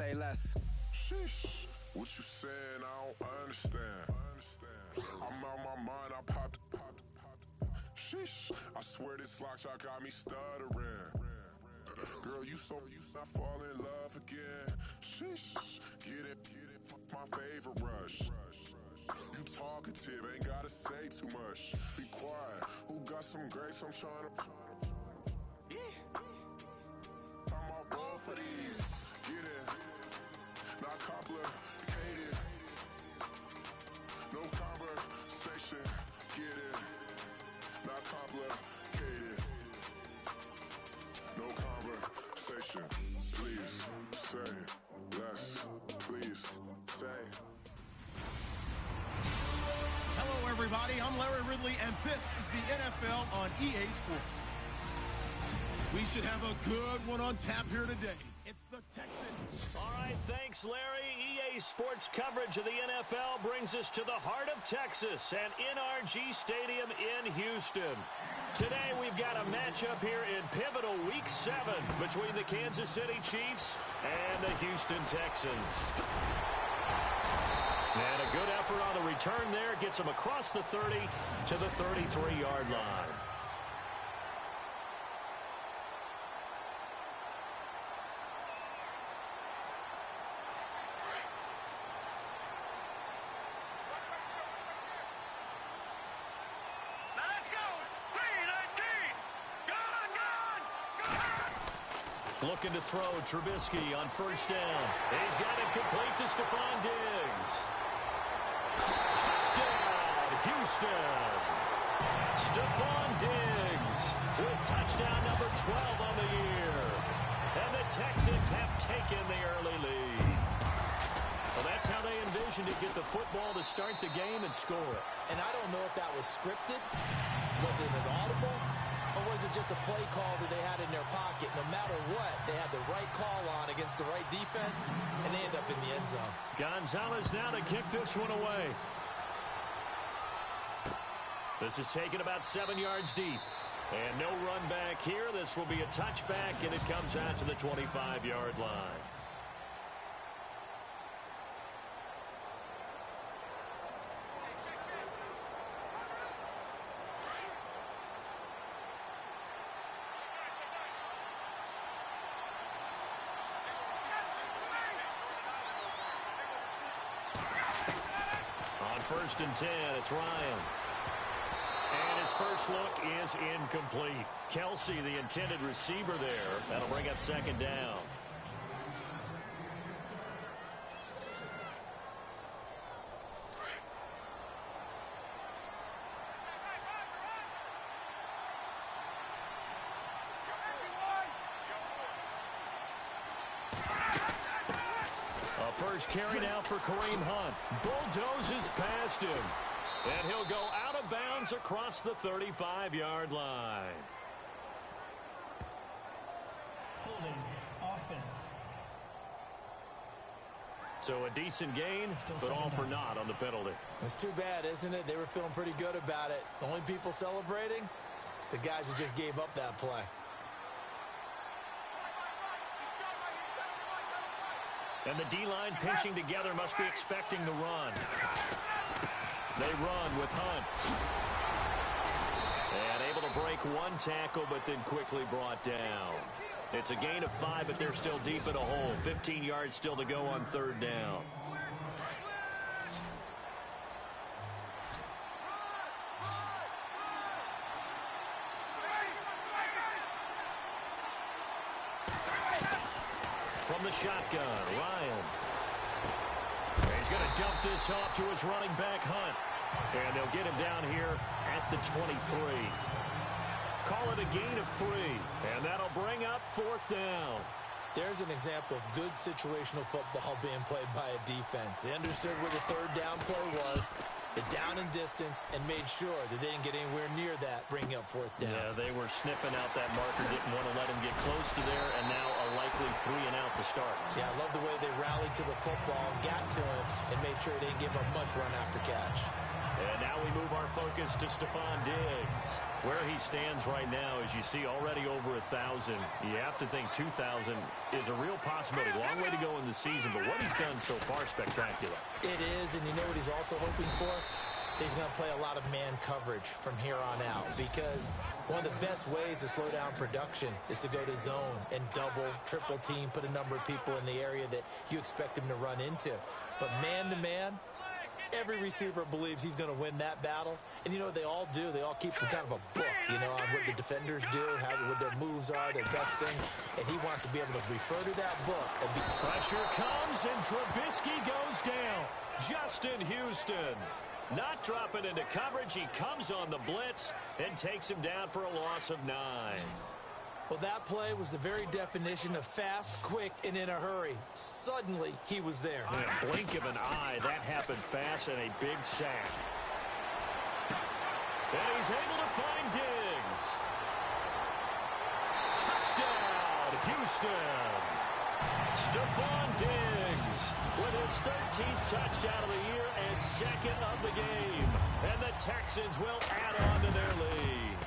Say less. Sheesh, what you saying? I don't understand. I'm out my mind, I popped. Sheesh, I swear this lock shot got me stuttering. Girl, you I fall in love again. Sheesh, get it, my favorite rush. You talkative, ain't gotta say too much. Be quiet, who got some grapes? I'm trying to. I'm all roll for these. Get it, not complicated. No conversation, get it, not complicated. No conversation, please say less, please say. Hello, everybody. I'm Larry Ridley, and this is the NFL on EA Sports. We should have a good one on tap here today. It's the Texans. All right, thanks, Larry. EA Sports coverage of the NFL brings us to the heart of Texas and NRG Stadium in Houston. Today, we've got a matchup here in pivotal Week 7 between the Kansas City Chiefs and the Houston Texans. And a good effort on the return there gets them across the 30 to the 33-yard line. Looking to throw, Trubisky on first down. He's got it complete to Stephon Diggs. Touchdown, Houston. Stephon Diggs with touchdown number 12 on the year. And the Texans have taken the early lead. Well, that's how they envisioned to get the football to start the game and score. And I don't know if that was scripted. Was it an audible? Or was it just a play call that they had in their pocket? No matter what, they had the right call on against the right defense, and they end up in the end zone. Gonzalez now to kick this one away. This is taken about 7 yards deep. And no run back here. This will be a touchback, and it comes out to the 25-yard line. First and 10, it's Ryan. And his first look is incomplete. Kelsey, the intended receiver there. That'll bring up second down. First carry now for Kareem Hunt. Bulldozes past him. And he'll go out of bounds across the 35-yard line. Holding offense. So a decent gain, but all for naught on the penalty. It's too bad, isn't it? They were feeling pretty good about it. The only people celebrating, the guys who just gave up that play. And the D-line pinching together must be expecting the run. They run with Hunt. And able to break one tackle, but then quickly brought down. It's a gain of 5, but they're still deep in a hole. 15 yards still to go on third down. From the shotgun, Ryan. He's going to dump this off to his running back, Hunt. And they'll get him down here at the 23. Call it a gain of 3. And that'll bring up fourth down. There's an example of good situational football being played by a defense. They understood where the third down play was, the down and distance, and made sure that they didn't get anywhere near that, bringing up fourth down. Yeah, they were sniffing out that marker, didn't want to let him get close to there, and now a likely 3 and out to start. Yeah, I love the way they rallied to the football, got to him, and made sure he didn't give up much run after catch. And now we move our focus to Stephon Diggs. Where he stands right now, as you see, already over 1,000. You have to think 2,000 is a real possibility. Long way to go in the season, but what he's done so far, spectacular. It is, and you know what he's also hoping for? He's going to play a lot of man coverage from here on out, because one of the best ways to slow down production is to go to zone and double, triple team, put a number of people in the area that you expect him to run into. But man-to-man, every receiver believes he's going to win that battle. And you know what they all do? They all keep kind of a book, you know, on what the defenders do, what their moves are, their best thing. And he wants to be able to refer to that book. And pressure comes, and Trubisky goes down. Justin Houston not dropping into coverage. He comes on the blitz and takes him down for a loss of 9. Well, that play was the very definition of fast, quick, and in a hurry. Suddenly, he was there. In a blink of an eye, that happened fast, and a big sack. And he's able to find Diggs. Touchdown, Houston. Stephon Diggs with his 13th touchdown of the year and 2nd of the game. And the Texans will add on to their lead.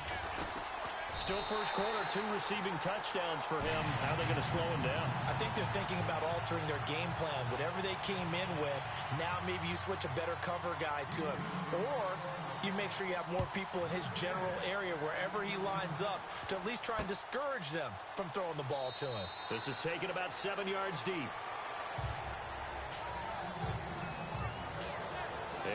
Still first quarter, 2 receiving touchdowns for him. How are they going to slow him down? I think they're thinking about altering their game plan. Whatever they came in with, now maybe you switch a better cover guy to him. Or you make sure you have more people in his general area wherever he lines up to at least try and discourage them from throwing the ball to him. This is taken about 7 yards deep.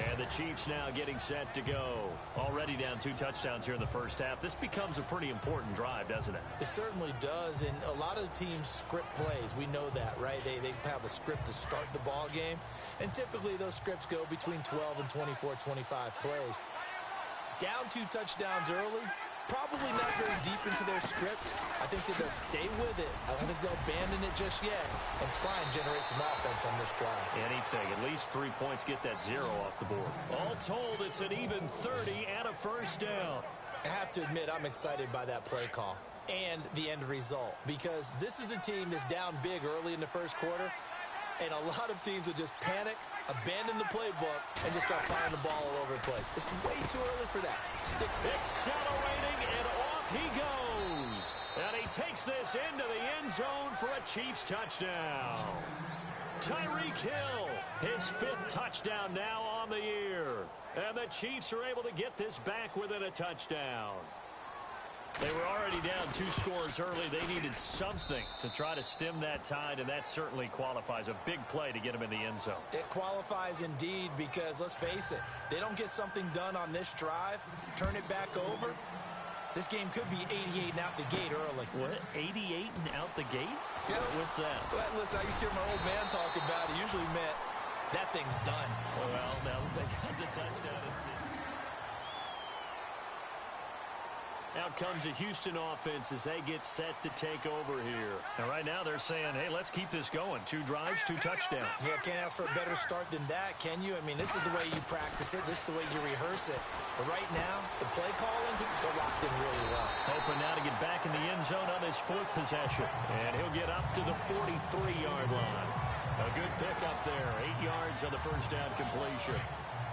And the Chiefs now getting set to go. Already down 2 touchdowns here in the first half. This becomes a pretty important drive, doesn't it? It certainly does, and a lot of the teams script plays. We know that, right? They have a script to start the ball game, and typically those scripts go between 12 and 24, 25 plays. Down 2 touchdowns early, probably not very deep into their script. I think that they'll stay with it. I don't think they'll abandon it just yet and try and generate some offense on this drive. Anything. At least 3 points, get that 0 off the board. All told, it's an even 30 and a first down. I have to admit, I'm excited by that play call and the end result, because this is a team that's down big early in the first quarter, and a lot of teams will just panic, abandon the playbook, and just start firing the ball all over the place. It's way too early for that. Accelerating, and off he goes. And he takes this into the end zone for a Chiefs touchdown. Tyreek Hill, his 5th touchdown now on the year. And the Chiefs are able to get this back within a touchdown. They were already down 2 scores early. They needed something to try to stem that tide, and that certainly qualifies. A big play to get them in the end zone. It qualifies indeed, because let's face it, they don't get something done on this drive, turn it back over, this game could be 88 and out the gate early. What? 88 and out the gate? Yeah. What's that? Well, listen, I used to hear my old man talk about it. Usually meant that thing's done. Well, now they got the touchdown. Out comes the Houston offense as they get set to take over here. And right now they're saying, hey, let's keep this going. 2 drives, 2 touchdowns. Yeah, can't ask for a better start than that, can you? I mean, this is the way you practice it. This is the way you rehearse it. But right now, the play calling, they're locked in really well. Hoping now to get back in the end zone on his 4th possession. And he'll get up to the 43-yard line. A good pickup there. 8 yards on the first down completion.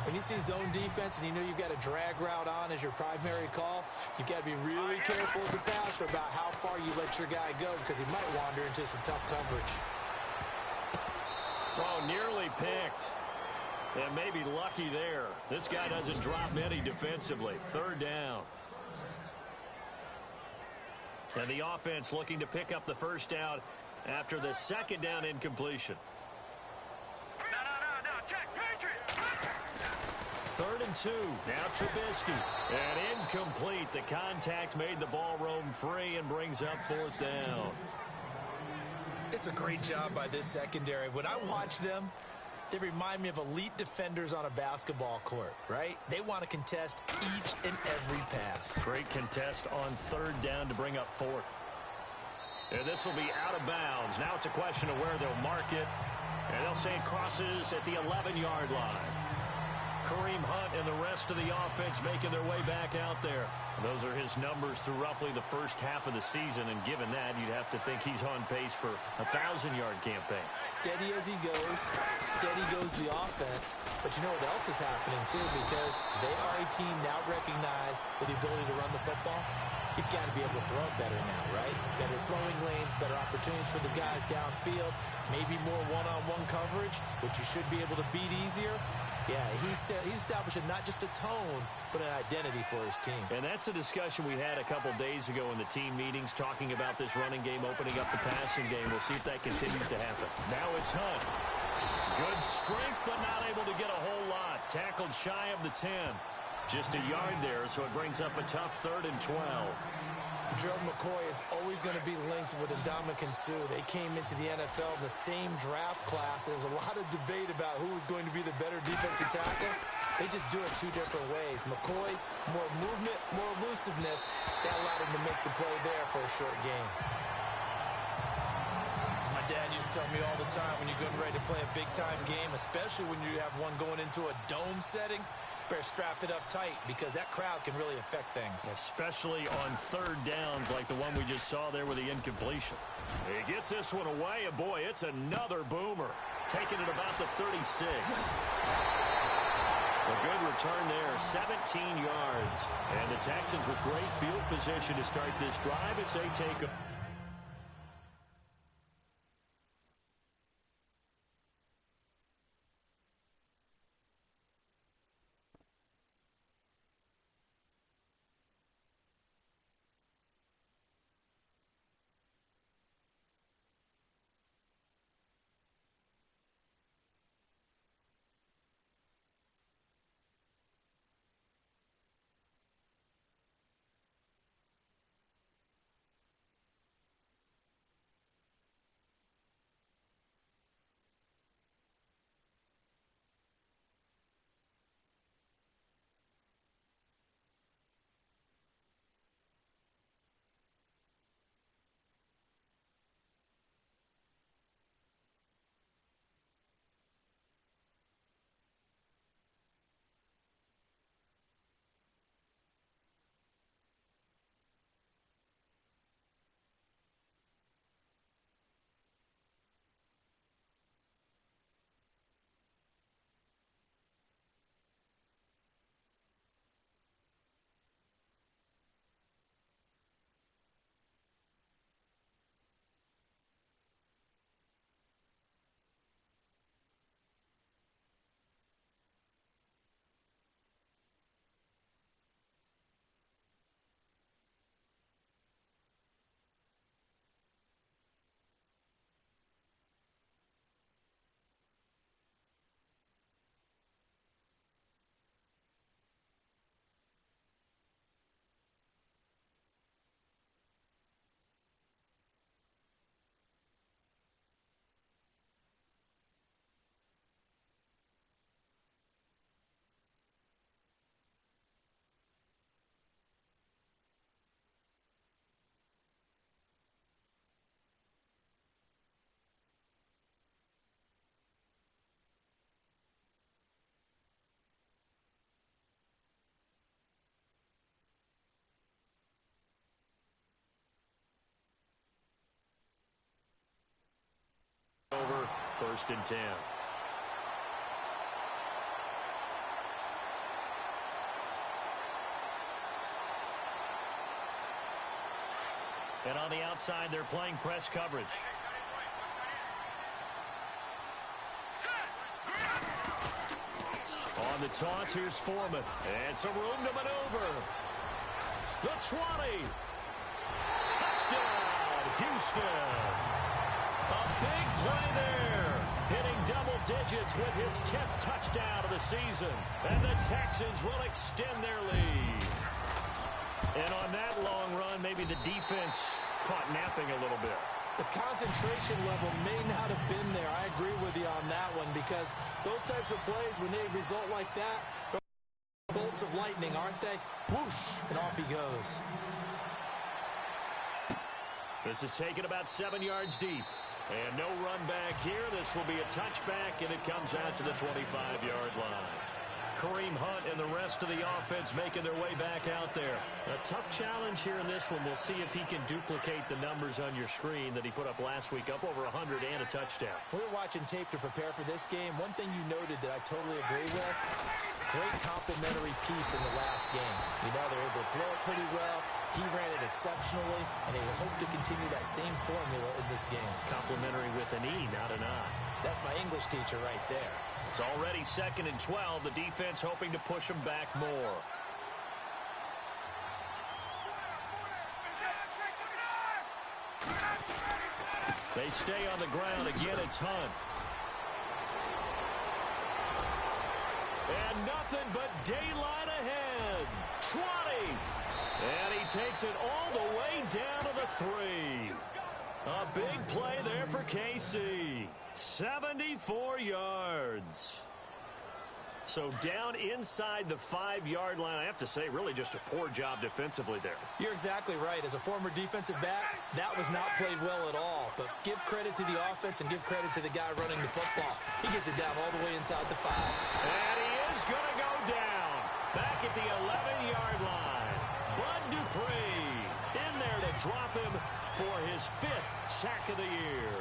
When you see zone defense and you know you've got a drag route on as your primary call, you've got to be really careful as a passer about how far you let your guy go, because he might wander into some tough coverage. Oh, nearly picked. And maybe lucky there. This guy doesn't drop many defensively. 3rd down. And the offense looking to pick up the first down after the 2nd down incompletion. 3rd and 2. Now Trubisky. And incomplete. The contact made the ball roam free and brings up 4th down. It's a great job by this secondary. When I watch them, they remind me of elite defenders on a basketball court, right? They want to contest each and every pass. Great contest on 3rd down to bring up 4th. And this will be out of bounds. Now it's a question of where they'll mark it. And they'll say it crosses at the 11-yard line. Kareem Hunt and the rest of the offense making their way back out there. Those are his numbers through roughly the first half of the season, and given that, you'd have to think he's on pace for a 1,000-yard campaign. Steady as he goes lose the offense, but you know what else is happening too, because they are a team now recognized with the ability to run the football. You've got to be able to throw better now, right? Better throwing lanes, better opportunities for the guys downfield, maybe more one-on-one coverage, which you should be able to beat easier. Yeah, he's establishing not just a tone, but an identity for his team. And that's a discussion we had a couple days ago in the team meetings, talking about this running game opening up the passing game. We'll see if that continues to happen. Now it's Hunt. Good strength, but not able to get a whole lot. Tackled shy of the 10. Just a yard there, so it brings up a tough 3rd and 12. Gerald McCoy is always going to be linked with Ndamukong Suh. They came into the NFL in the same draft class. There was a lot of debate about who was going to be the better defensive tackle. They just do it 2 different ways. McCoy, more movement, more elusiveness. That allowed him to make the play there for a short gain. As my dad used to tell me all the time, when you're getting ready to play a big-time game, especially when you have one going into a dome setting, better strap it up tight, because that crowd can really affect things. Especially on 3rd downs like the one we just saw there with the incompletion. He gets this one away, and boy, it's another boomer. Taking it about the 36. A good return there, 17 yards. And the Texans with great field position to start this drive as they take a... Over 1st and 10. And on the outside, they're playing press coverage. On the toss, here's Foreman. And some room to maneuver. The 20. Touchdown, Houston. A big play there, hitting double digits with his 10th touchdown of the season. And the Texans will extend their lead. And on that long run, maybe the defense caught napping a little bit. The concentration level may not have been there. I agree with you on that one, because those types of plays, when they result like that, they're bolts of lightning, aren't they? Whoosh, and off he goes. This is taken about 7 yards deep. And no run back here. This will be a touchback, and it comes out to the 25-yard line. Kareem Hunt and the rest of the offense making their way back out there. A tough challenge here in this one. We'll see if he can duplicate the numbers on your screen that he put up last week, up over 100 and a touchdown. We were watching tape to prepare for this game. One thing you noted that I totally agree with, great complimentary piece in the last game. You know, they're able to throw it pretty well. He ran it exceptionally, and they hope to continue that same formula in this game. Complimentary with an E, not an I. That's my English teacher right there. It's already 2nd and 12. The defense hoping to push them back more. They stay on the ground. Again, it's Hunt. And nothing but daylight ahead. 20. And he takes it all the way down to the 3. A big play there for KC. 74 yards. So down inside the 5-yard line. I have to say, really just a poor job defensively there. You're exactly right. As a former defensive back, that was not played well at all. But give credit to the offense and give credit to the guy running the football. He gets it down all the way inside the 5. And he is going to go down. Back at the 11-yard line. Bud Dupree in there to drop him for his 5th sack of the year.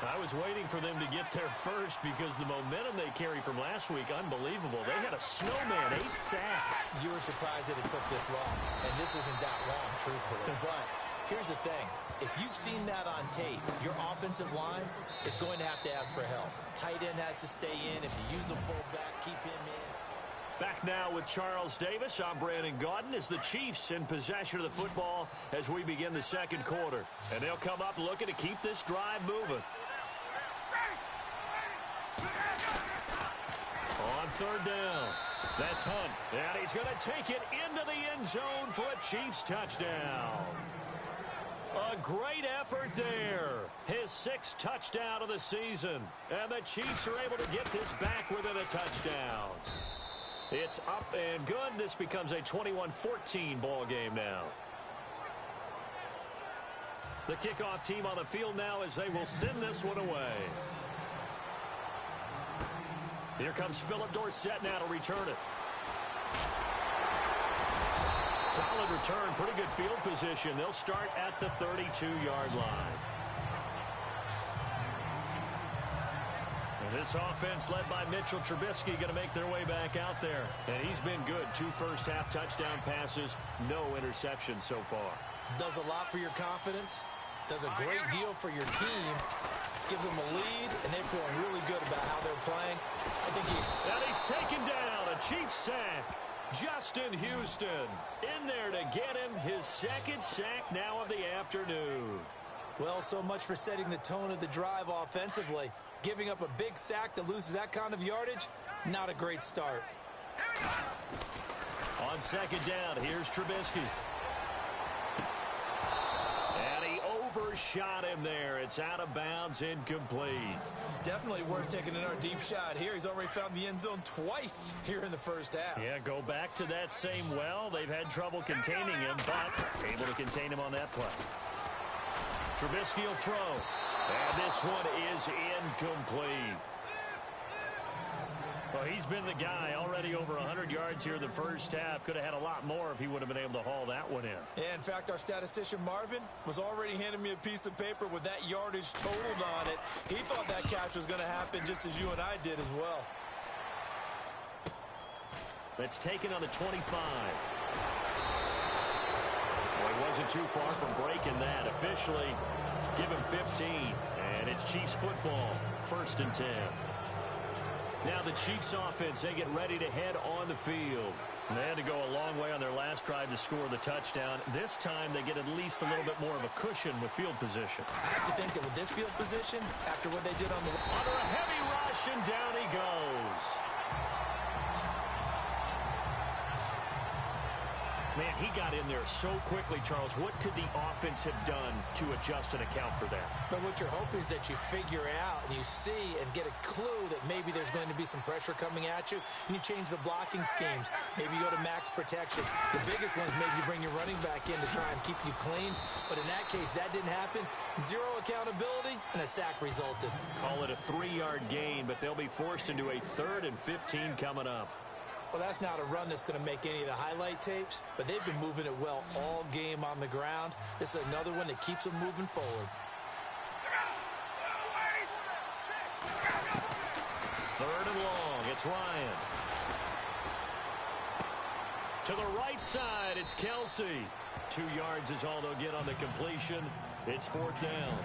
I was waiting for them to get there first because the momentum they carry from last week, unbelievable. They had a snowman, 8 sacks. You were surprised that it took this long, and this isn't that long, truthfully. But here's the thing. If you've seen that on tape, your offensive line is going to have to ask for help. Tight end has to stay in. If you use a fullback, keep him in. Back now with Charles Davis. I'm Brandon Gaudin as the Chiefs in possession of the football as we begin the 2nd quarter. And they'll come up looking to keep this drive moving. On 3rd down, that's Hunt. And he's going to take it into the end zone for a Chiefs touchdown. A great effort there. His 6th touchdown of the season. And the Chiefs are able to get this back within a touchdown. It's up and good. This becomes a 21-14 ball game now. The kickoff team on the field now as they will send this one away. Here comes Philip Dorsett now to return it. Solid return, pretty good field position. They'll start at the 32-yard line. And this offense led by Mitchell Trubisky going to make their way back out there. And he's been good. 2 first-half touchdown passes, no interceptions so far. Does a lot for your confidence. Does a great deal for your team. Gives them a lead, and they're feeling really good about how they're playing. I think and he's taken down. A Chiefs sack. Justin Houston in there to get him his 2nd sack now of the afternoon. Well, so much for setting the tone of the drive offensively. Giving up a big sack that loses that kind of yardage, not a great start. On 2nd down, here's Trubisky. Overshot him there. It's out of bounds, incomplete. Definitely worth taking another deep shot here. He's already found the end zone twice here in the first half. Yeah, go back to that same well. They've had trouble containing him, but able to contain him on that play. Trubisky will throw. And this one is incomplete. Well, he's been the guy already over 100 yards here in the first half. Could have had a lot more if he would have been able to haul that one in. Yeah, in fact, our statistician Marvin was already handing me a piece of paper with that yardage totaled on it. He thought that catch was going to happen just as you and I did as well. It's taken on the 25. Well, he wasn't too far from breaking that. Officially, give him 15. And it's Chiefs football, 1st and 10. Now the Chiefs offense, they get ready to head on the field. And they had to go a long way on their last drive to score the touchdown. This time they get at least a little bit more of a cushion with field position. I have to think that with this field position, after what they did on the... Under a heavy rush, and down he goes. Man, he got in there so quickly, Charles. What could the offense have done to adjust and account for that? But what you're hoping is that you figure out and you see and get a clue that maybe there's going to be some pressure coming at you, and you change the blocking schemes. Maybe you go to max protection. The biggest ones, maybe you bring your running back in to try and keep you clean. But in that case, that didn't happen. 0 accountability, and a sack resulted. Call it a 3-yard gain, but they'll be forced into a 3rd and 15 coming up. Well, that's not a run that's going to make any of the highlight tapes, but they've been moving it well all game on the ground. This is another one that keeps them moving forward. Third and long, it's Ryan. To the right side, it's Kelsey. 2 yards is all they'll get on the completion. It's fourth down.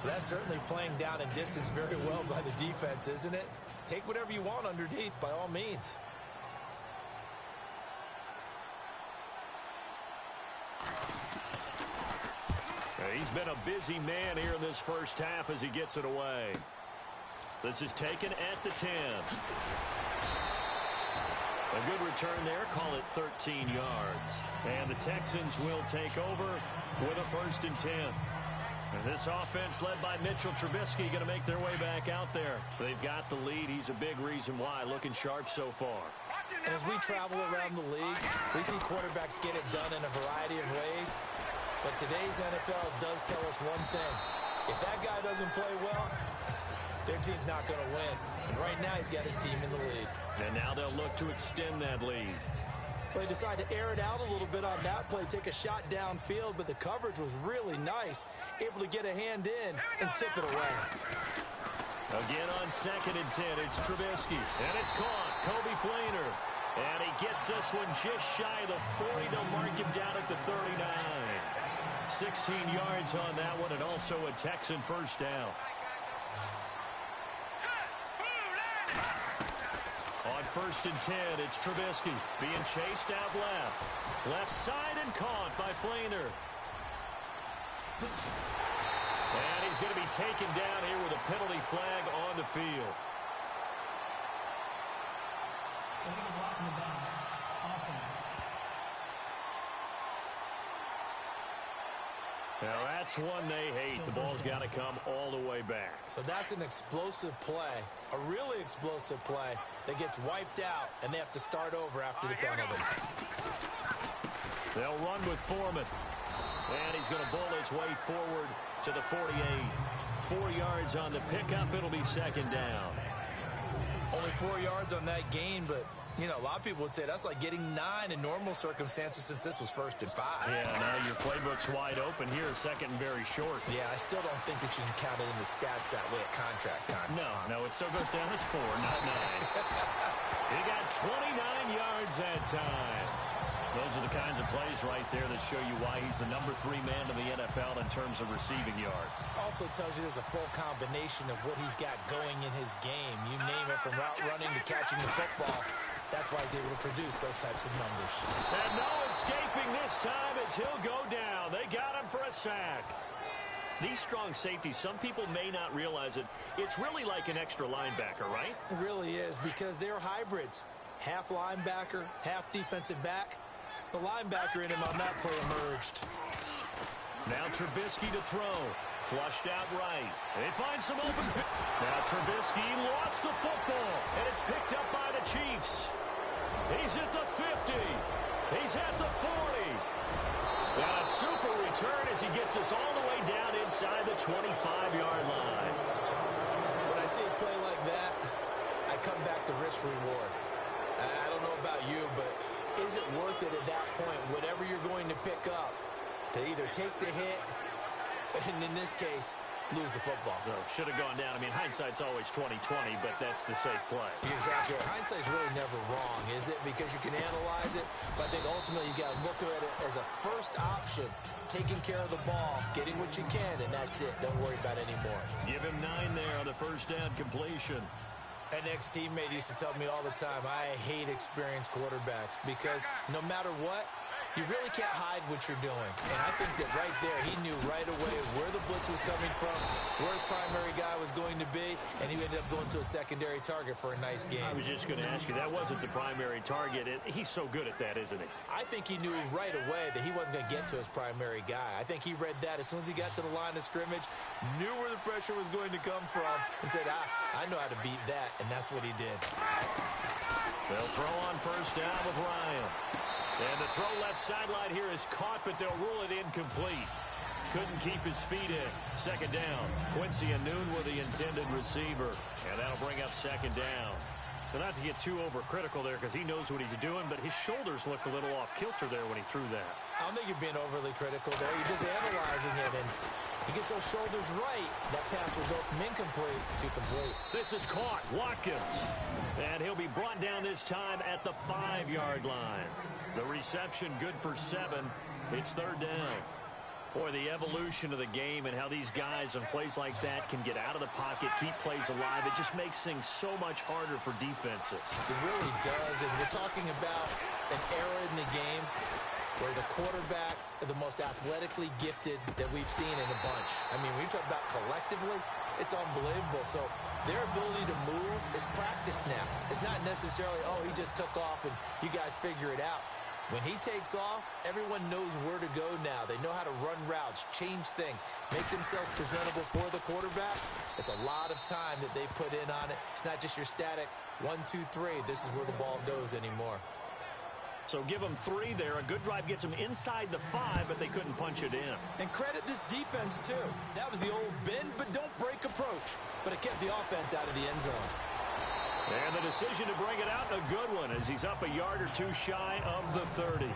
That's certainly playing down and distance very well by the defense, isn't it? Take whatever you want underneath, by all means. He's been a busy man here in this first half as he gets it away. This is taken at the 10. A good return there. Call it 13 yards. And the Texans will take over with a 1st and 10. And this offense led by Mitchell Trubisky going to make their way back out there. They've got the lead. He's a big reason why. Looking sharp so far. And as we travel around the league, we see quarterbacks get it done in a variety of ways. But today's NFL does tell us one thing. If that guy doesn't play well, their team's not going to win. And right now he's got his team in the lead. And now they'll look to extend that lead. Well, they decide to air it out a little bit on that play, take a shot downfield, but the coverage was really nice. Able to get a hand in and tip it away. Again on 2nd and 10, it's Trubisky. And it's caught. Kobe Fleener. And he gets this one just shy of the 40. They'll mark him down at the 39. 16 yards on that one, and also a Texan 1st down. On 1st and 10, it's Trubisky being chased out left. Left side and caught by Fleener. And he's going to be taken down here with a penalty flag on the field. Now that's one they hate. The ball's got to come all the way back. So that's an explosive play, a really explosive play that gets wiped out, and they have to start over after the penalty. They'll run with Foreman. And he's going to bull his way forward to the 48. 4 yards on the pickup. It'll be 2nd down. Only 4 yards on that gain, but you know, a lot of people would say that's like getting 9 in normal circumstances since this was 1st and 5. Yeah, now your playbook's wide open here, 2nd and very short. Yeah, I still don't think that you can count it in the stats that way at contract time. No, it still goes down as 4, not 9. He got 29 yards that time. Those are the kinds of plays right there that show you why he's the number 3 man in the NFL in terms of receiving yards. Also tells you there's a full combination of what he's got going in his game. You name it, from route running to catching the football. That's why he's able to produce those types of numbers. And no escaping this time as he'll go down. They got him for a sack. These strong safeties, some people may not realize it. It's really like an extra linebacker, right? It really is, because they're hybrids. Half linebacker, half defensive back. The linebacker in him on that play emerged. Now Trubisky to throw. Flushed out right. They find some open field. Now Trubisky lost the football, and it's picked up by the Chiefs. He's at the 50. He's at the 40. And a super return as he gets us all the way down inside the 25-yard line. When I see a play like that, I come back to risk reward. I don't know about you, but is it worth it at that point, whatever you're going to pick up, to either take the hit, and in this case, lose the football? So should have gone down. I mean, hindsight's always 20/20, but that's the safe play. Exactly. Hindsight's really never wrong, is it? Because you can analyze it, but I think ultimately you got to look at it as a first option, taking care of the ball, getting what you can, and that's it. Don't worry about it anymore. Give him 9 there on the 1st down completion. An ex-teammate used to tell me all the time, I hate experienced quarterbacks because no matter what, you really can't hide what you're doing. And I think that right there, he knew right away where the blitz was coming from, where his primary guy was going to be, and he ended up going to a secondary target for a nice game. I was just going to ask you, that wasn't the primary target. He's so good at that, isn't he? I think he knew right away that he wasn't going to get to his primary guy. I think he read that as soon as he got to the line of scrimmage, knew where the pressure was going to come from, and said, I know how to beat that, and that's what he did. They'll throw on 1st down with Ryan. And the throw left sideline here is caught, but they'll rule it incomplete. Couldn't keep his feet in. 2nd down. Quincy and Noon were the intended receiver. And that'll bring up 2nd down. Well, not to get too overcritical there because he knows what he's doing, but his shoulders looked a little off kilter there when he threw that. I don't think you're being overly critical there. You're just analyzing it, and he gets those shoulders right. That pass will go from incomplete to complete. This is caught. Watkins. And he'll be brought down this time at the 5-yard line. The reception good for 7. It's third down. Boy, the evolution of the game and how these guys on plays like that can get out of the pocket, keep plays alive, it just makes things so much harder for defenses. It really does, and we're talking about an era in the game where the quarterbacks are the most athletically gifted that we've seen in a bunch. I mean, when you talk about collectively, it's unbelievable. So their ability to move is practiced now. It's not necessarily, oh, he just took off and you guys figure it out. When he takes off, everyone knows where to go now. They know how to run routes, change things, make themselves presentable for the quarterback. It's a lot of time that they put in on it. It's not just your static 1, 2, 3. This is where the ball goes anymore. So give them 3 there. A good drive gets them inside the 5, but they couldn't punch it in. And credit this defense, too. That was the old bend but don't break approach. But it kept the offense out of the end zone. And the decision to bring it out, a good one, as he's up a yard or 2 shy of the 30.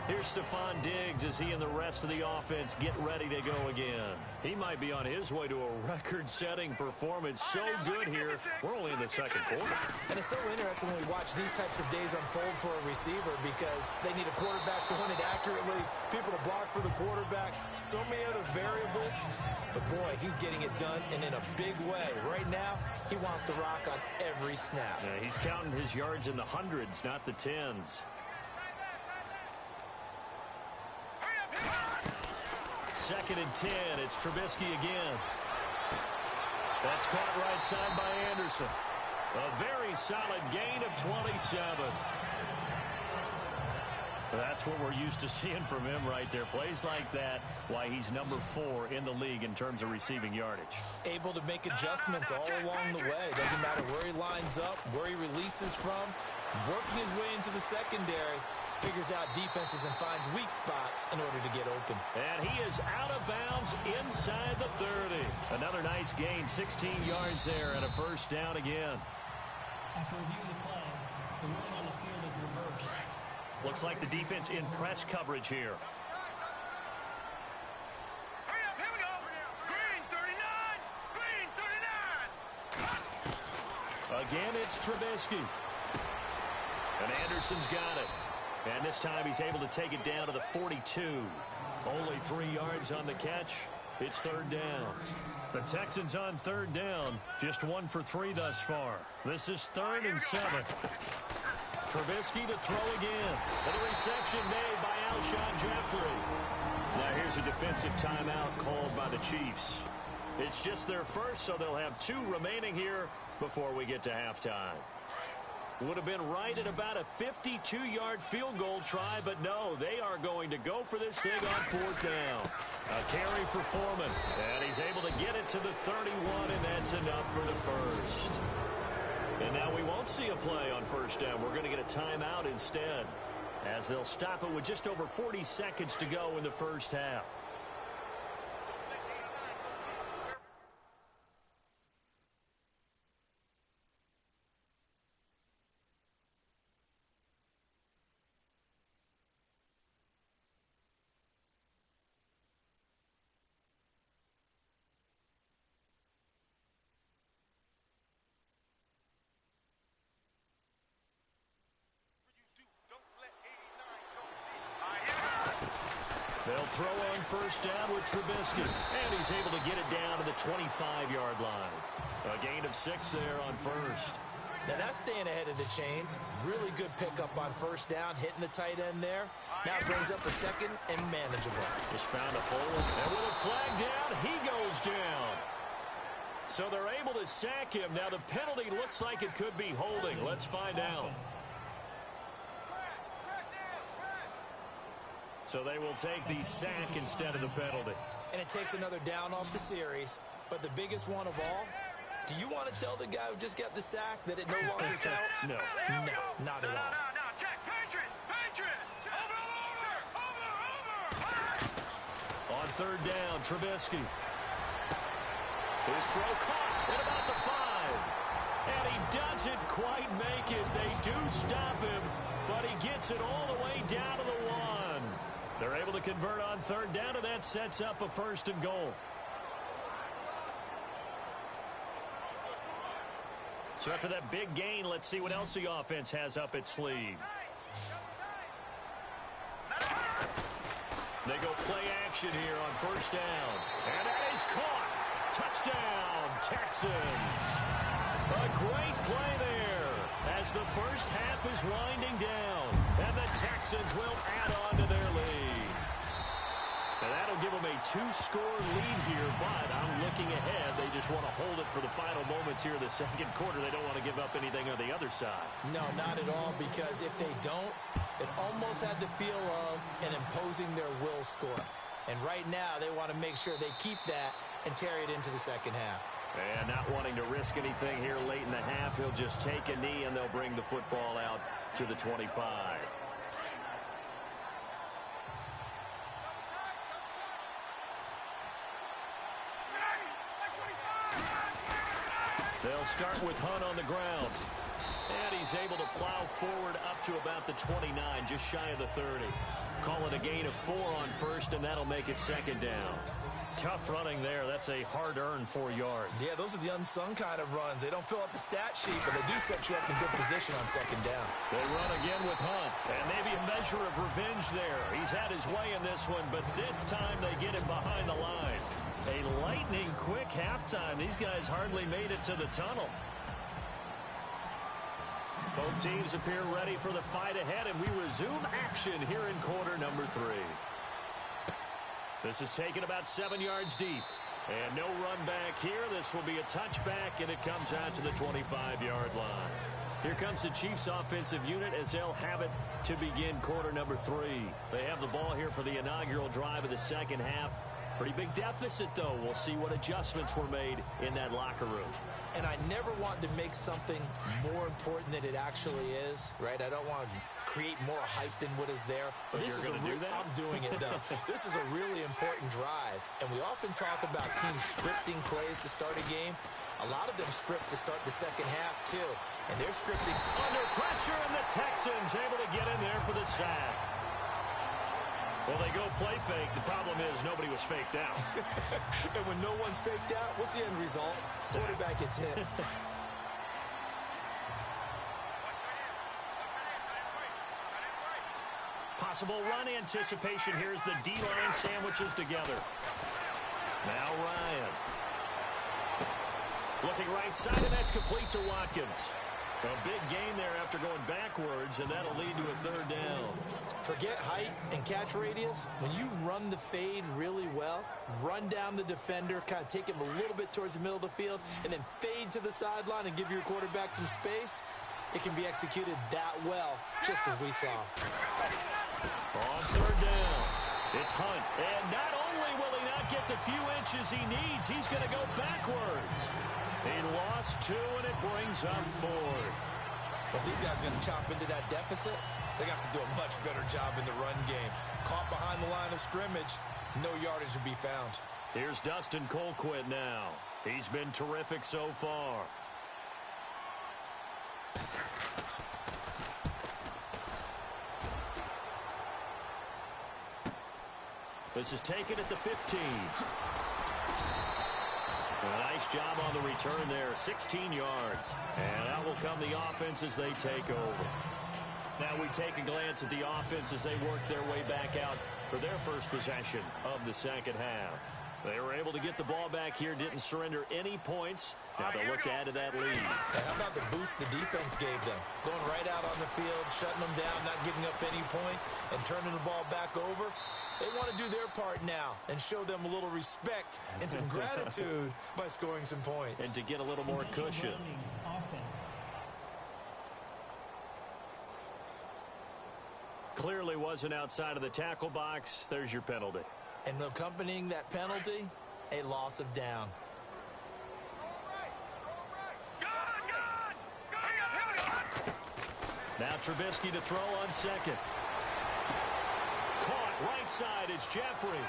Here's Stephon Diggs as he and the rest of the offense get ready to go again. He might be on his way to a record-setting performance. So good here. We're only in the second quarter. And it's so interesting when we watch these types of days unfold for a receiver because they need a quarterback to run it accurately, people to block for the quarterback, so many other variables. But, boy, he's getting it done and in a big way. Right now, he wants to rock on every snap. Yeah, he's counting his yards in the hundreds, not the tens. Second and 10. It's Trubisky again. That's caught right side by Anderson. A very solid gain of 27. That's what we're used to seeing from him right there. Plays like that, why he's number 4 in the league in terms of receiving yardage. Able to make adjustments all along the way. Doesn't matter where he lines up, where he releases from. Working his way into the secondary. Figures out defenses and finds weak spots in order to get open. And he is out of bounds inside the 30. Another nice gain, 16 yards there, and a first down again. After reviewing the play, the ruling on the field is reversed. Looks like the defense in press coverage here. Hurry up, here we go. Green 39. Green 39. Again, it's Trubisky. And Anderson's got it. And this time he's able to take it down to the 42. Only 3 yards on the catch. It's third down. The Texans on third down. Just 1 for 3 thus far. This is 3rd and 7. Trubisky to throw again. And a reception made by Alshon Jeffrey. Now here's a defensive timeout called by the Chiefs. It's just their first, so they'll have 2 remaining here before we get to halftime. Would have been right at about a 52-yard field goal try, but no, they are going to go for this thing on 4th down. A carry for Foreman, and he's able to get it to the 31, and that's enough for the first. And now we won't see a play on first down. We're going to get a timeout instead, as they'll stop it with just over 40 seconds to go in the first half. They'll throw on first down with Trubisky, and he's able to get it down to the 25-yard line. A gain of 6 there on first. Now that's staying ahead of the chains. Really good pickup on first down, hitting the tight end there. Now brings up a second and manageable. Just found a hole, and with a flag down, he goes down. So they're able to sack him. Now the penalty looks like it could be holding. Let's find out. So they will take the sack instead of the penalty. And it takes another down off the series. But the biggest one of all, do you want to tell the guy who just got the sack that it no longer counts? No. No, not at all. No, check. Patriot. Over. On third down, Trubisky. His throw caught at about the 5. And he doesn't quite make it. They do stop him, but he gets it all the way down to the 1. They're able to convert on third down, and that sets up a 1st and goal. So after that big gain, let's see what else the offense has up its sleeve. They go play action here on 1st down. And that is caught. Touchdown, Texans. A great play there as the first half is winding down. And the Texans will add on to their lead. And that'll give them a 2-score lead here, but I'm looking ahead. They just want to hold it for the final moments here in the second quarter. They don't want to give up anything on the other side. No, not at all, because if they don't, it almost had the feel of an imposing their will score. And right now, they want to make sure they keep that and carry it into the second half. And not wanting to risk anything here late in the half, he'll just take a knee and they'll bring the football out to the 25. They'll start with Hunt on the ground. And he's able to plow forward up to about the 29, just shy of the 30. Call it a gain of 4 on 1st, and that'll make it 2nd down. Tough running there. That's a hard-earned 4 yards. Yeah, those are the unsung kind of runs. They don't fill up the stat sheet, but they do set you up in good position on 2nd down. They run again with Hunt, and maybe a measure of revenge there. He's had his way in this one, but this time they get him behind the line. A lightning-quick halftime. These guys hardly made it to the tunnel. Both teams appear ready for the fight ahead, and we resume action here in quarter number 3. This is taken about 7 yards deep. And no run back here. This will be a touchback, and it comes out to the 25-yard line. Here comes the Chiefs' offensive unit as they'll have it to begin quarter number 3. They have the ball here for the inaugural drive of the second half. Pretty big deficit, though. We'll see what adjustments were made in that locker room. And I never want to make something more important than it actually is, right? I don't want to create more hype than what is there. But this is going to do that? I'm doing it, though. This is a really important drive. And we often talk about teams scripting plays to start a game. A lot of them script to start the second half, too. And they're scripting under pressure, and the Texans able to get in there for the sack. Well, they go play fake. The problem is nobody was faked out. And when no one's faked out, what's the end result? Quarterback gets hit. Possible run anticipation here as the D-line sandwiches together. Now Ryan. Looking right side, and that's complete to Watkins. A big gain there after going backwards, and that'll lead to a 3rd down. Forget height and catch radius. When you run the fade really well, run down the defender, kind of take him a little bit towards the middle of the field, and then fade to the sideline and give your quarterback some space, it can be executed that well, just as we saw. On 3rd down, it's Hunt. And not only will he not get the few inches he needs, he's going to go backwards. He lost 2, and it brings up 4th. If these guys are going to chop into that deficit, they got to do a much better job in the run game. Caught behind the line of scrimmage, no yardage to be found. Here's Dustin Colquitt now. He's been terrific so far. This is taken at the 15. A nice job on the return there, 16 yards. And out will come the offense as they take over. Now we take a glance at the offense as they work their way back out for their first possession of the second half. They were able to get the ball back here, didn't surrender any points. Now they'll look to add to that lead. How about the boost the defense gave them? Going right out on the field, shutting them down, not giving up any points, and turning the ball back over. They want to do their part now and show them a little respect and some gratitude by scoring some points. And to get a little more cushion. Offense. Clearly wasn't outside of the tackle box. There's your penalty. And accompanying that penalty, a loss of down. Now Trubisky to throw on second. Caught right side. It's Jeffrey.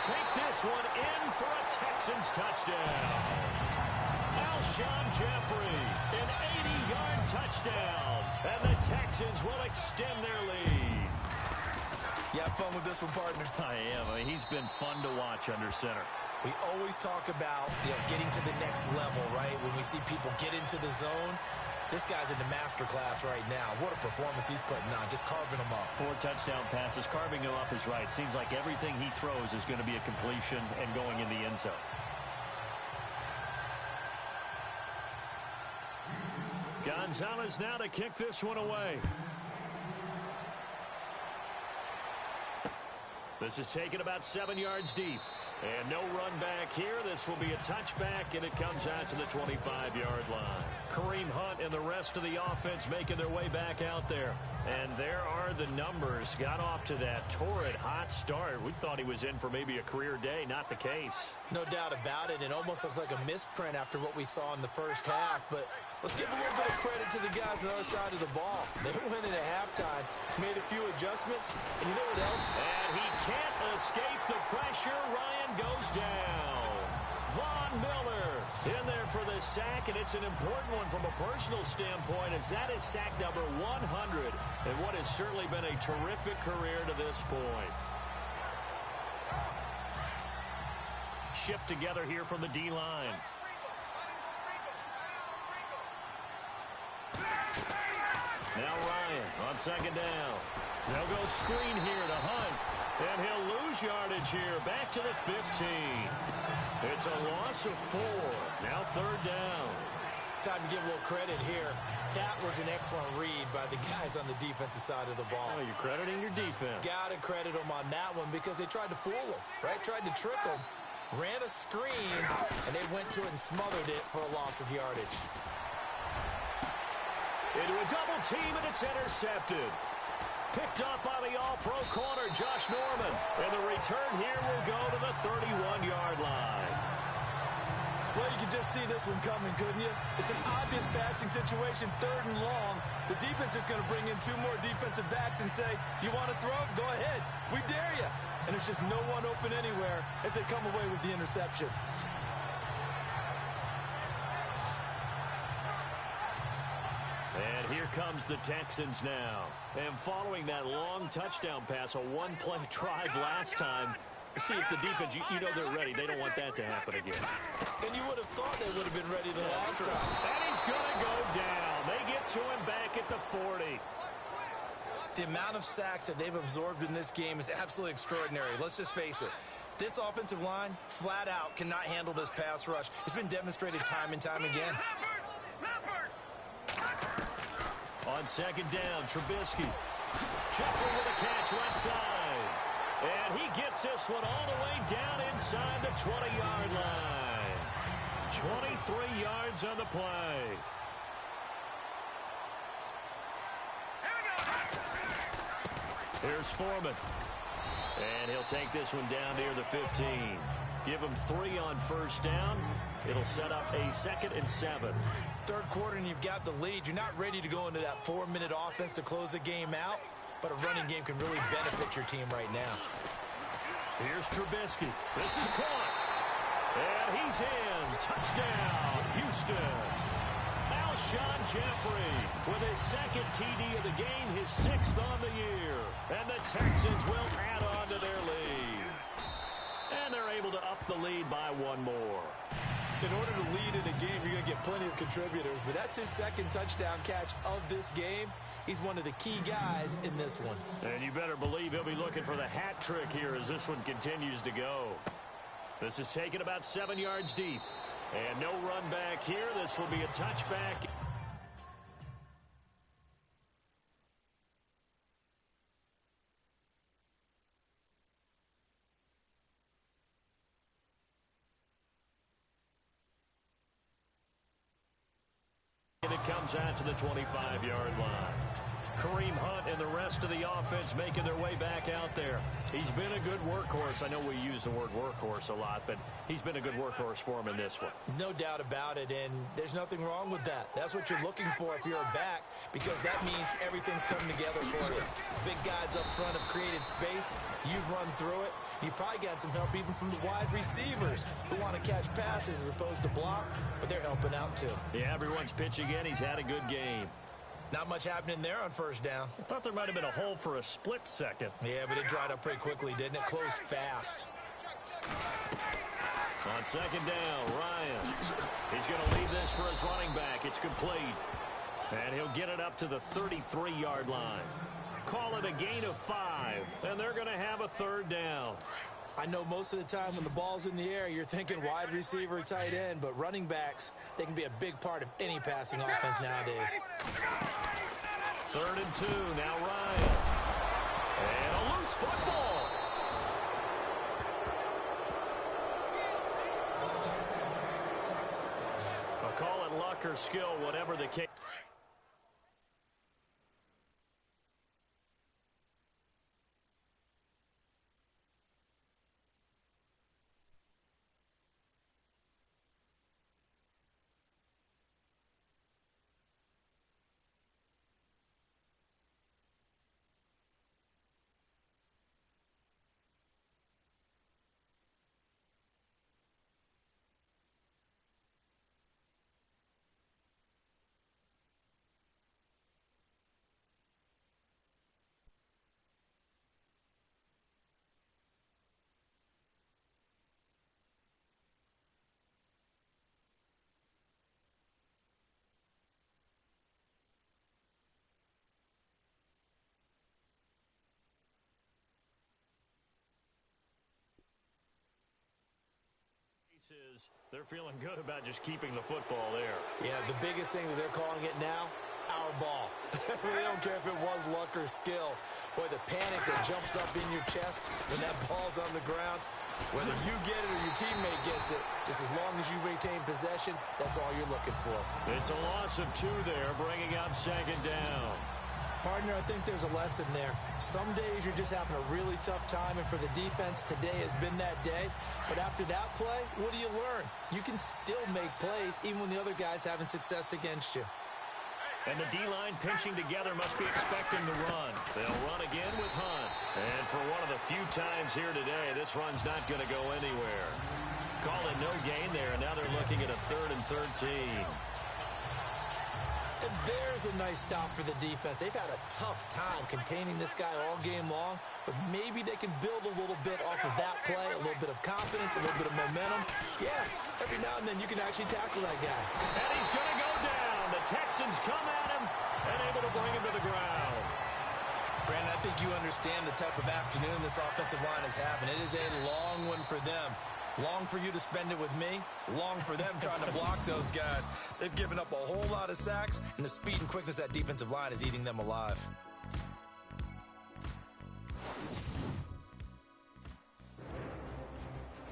take this one in for a Texans touchdown. Alshon Jeffrey, an 80-yard touchdown. And the Texans will extend their lead. You have fun with this one, partner? I am. I mean, he's been fun to watch under center. We always talk about getting to the next level, right? When we see people get into the zone, this guy's in the master class right now. What a performance he's putting on, just carving them up. 4 touchdown passes. Carving them up is right. Seems like everything he throws is going to be a completion and going in the end zone. Gonzalez now to kick this one away. This is taken about 7 yards deep. And no run back here. This will be a touchback, and it comes out to the 25-yard line. Kareem Hunt and the rest of the offense making their way back out there. And there are the numbers. Got off to that torrid hot start. We thought he was in for maybe a career day. Not the case. No doubt about it. It almost looks like a misprint after what we saw in the first half. But let's give a little bit of credit to the guys on the other side of the ball. They went in at halftime, made a few adjustments, and you know what else? And he can't escape the pressure. Ryan goes down. Von Miller in there for the sack, and it's an important one from a personal standpoint, as that is sack number 100 in what has certainly been a terrific career to this point. Shift together here from the D-line. Now Ryan on second down. They'll go screen here to Hunt, and he'll lose yardage here back to the 15. It's a loss of 4. Now third down. Time to give a little credit here. That was an excellent read by the guys on the defensive side of the ball. Oh, you're crediting your defense. Got to credit them on that one because they tried to fool him, right? Tried to trick him. Ran a screen, and they went to it and smothered it for a loss of yardage. Into a double team, and it's intercepted. Picked up by the all-pro corner, Josh Norman. And the return here will go to the 31-yard line. Well, you can just see this one coming, couldn't you? It's an obvious passing situation, 3rd and long. The defense is going to bring in 2 more defensive backs and say, you want to throw? Go ahead. We dare you. And there's just no one open anywhere as they come away with the interception. And here comes the Texans now. And following that long touchdown pass, a one-play drive last time, see if the defense, you know they're ready. They don't want that to happen again. And you would have thought they would have been ready the last time. And he's going to go down. They get to him back at the 40. The amount of sacks that they've absorbed in this game is absolutely extraordinary. Let's just face it. This offensive line, flat out, cannot handle this pass rush. It's been demonstrated time and time again. On second down, Trubisky. Jeffrey with a catch right side. And he gets this one all the way down inside the 20-yard line. 23 yards on the play. Here's Foreman. And he'll take this one down near the 15. Give him 3 on first down. It'll set up a 2nd and 7. Third quarter and you've got the lead. You're not ready to go into that 4-minute offense to close the game out, but a running game can really benefit your team right now. Here's Trubisky. This is caught. And he's in. Touchdown, Houston. Alshon Jeffrey with his 2nd TD of the game, his 6th on the year. And the Texans will add on to their lead. And they're able to up the lead by 1 more. In order to lead in a game, you're going to get plenty of contributors, but that's his 2nd touchdown catch of this game. He's one of the key guys in this one. And you better believe he'll be looking for the hat trick here as this one continues to go. This is taken about 7 yards deep. And no run back here. This will be a touchback. And it comes out to the 25-yard line. Kareem Hunt and the rest of the offense making their way back out there. He's been a good workhorse. I know we use the word workhorse a lot, but he's been a good workhorse for him in this one. No doubt about it, and there's nothing wrong with that. That's what you're looking for if you're a back, because that means everything's coming together for you. Big guys up front have created space. You've run through it, You've probably gotten some help even from the wide receivers who want to catch passes as opposed to block, but they're helping out too. Yeah, everyone's pitching in. He's had a good game. Not much happening there on first down. I thought there might have been a hole for a split second. Yeah, but it dried up pretty quickly, didn't it? Closed fast. On second down, Ryan. He's going to leave this for his running back. It's complete. And he'll get it up to the 33-yard line. Call it a gain of 5, and they're going to have a third down. I know most of the time when the ball's in the air, you're thinking wide receiver, tight end, but running backs, they can be a big part of any passing offense nowadays. 3rd and 2, now Ryan. And a loose football. I'll call it luck or skill, whatever the case. They're feeling good about just keeping the football there. Yeah, the biggest thing that they're calling it now, our ball. They don't care if it was luck or skill. Boy, the panic that jumps up in your chest when that ball's on the ground, whether you get it or your teammate gets it, just as long as you retain possession, that's all you're looking for. It's a loss of 2 there, bringing up second down. Partner, I think there's a lesson there. Some days you're just having a really tough time, and for the defense, today has been that day. But after that play, what do you learn? You can still make plays even when the other guy's having success against you. And the D-line pinching together must be expecting the run. They'll run again with Hunt. And for one of the few times here today, this run's not going to go anywhere. Call it no gain there, and now they're looking at a 3rd and 13. And there's a nice stop for the defense. They've had a tough time containing this guy all game long, but maybe they can build a little bit off of that play, a little bit of confidence, a little bit of momentum. Yeah, every now and then you can actually tackle that guy. And he's going to go down. The Texans come at him and able to bring him to the ground. Brandon, I think you understand the type of afternoon this offensive line is having. It is a long one for them. Long for you to spend it with me. Long for them trying to block those guys. They've given up a whole lot of sacks, and the speed and quickness of that defensive line is eating them alive.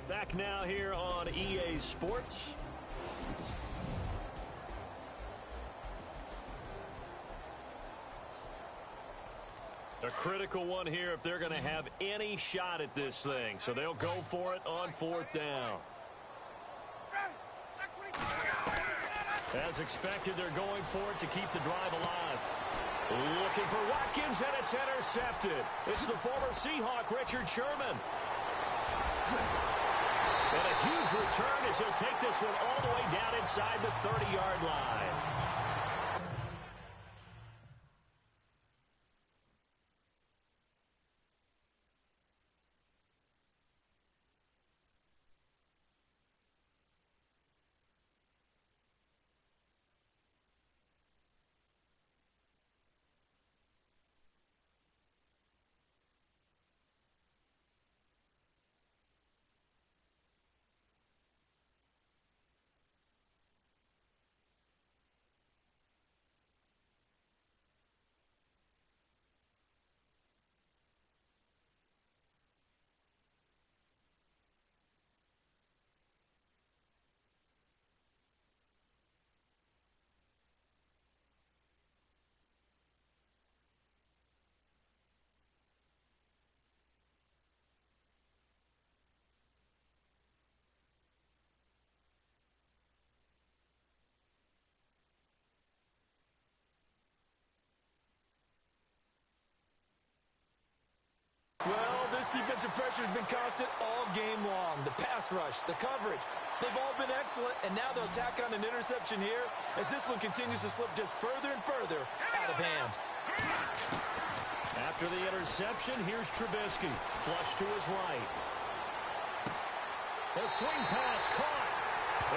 Back now here on EA Sports. A critical one here if they're going to have any shot at this thing. So they'll go for it on 4th down. As expected, they're going for it to keep the drive alive. Looking for Watkins, and it's intercepted. It's the former Seahawk, Richard Sherman. And a huge return as he'll take this one all the way down inside the 30-yard line. Well, this defensive pressure has been constant all game long. The pass rush, the coverage, they've all been excellent, and now they'll tack on an interception here as this one continues to slip just further and further out of hand. After the interception, here's Trubisky. Flush to his right. The swing pass caught.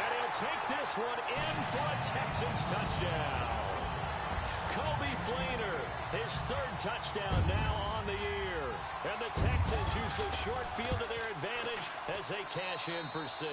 And he'll take this one in for a Texans touchdown. Kobe Fleener, his third touchdown now on the year. And the Texans use the short field to their advantage as they cash in for 6.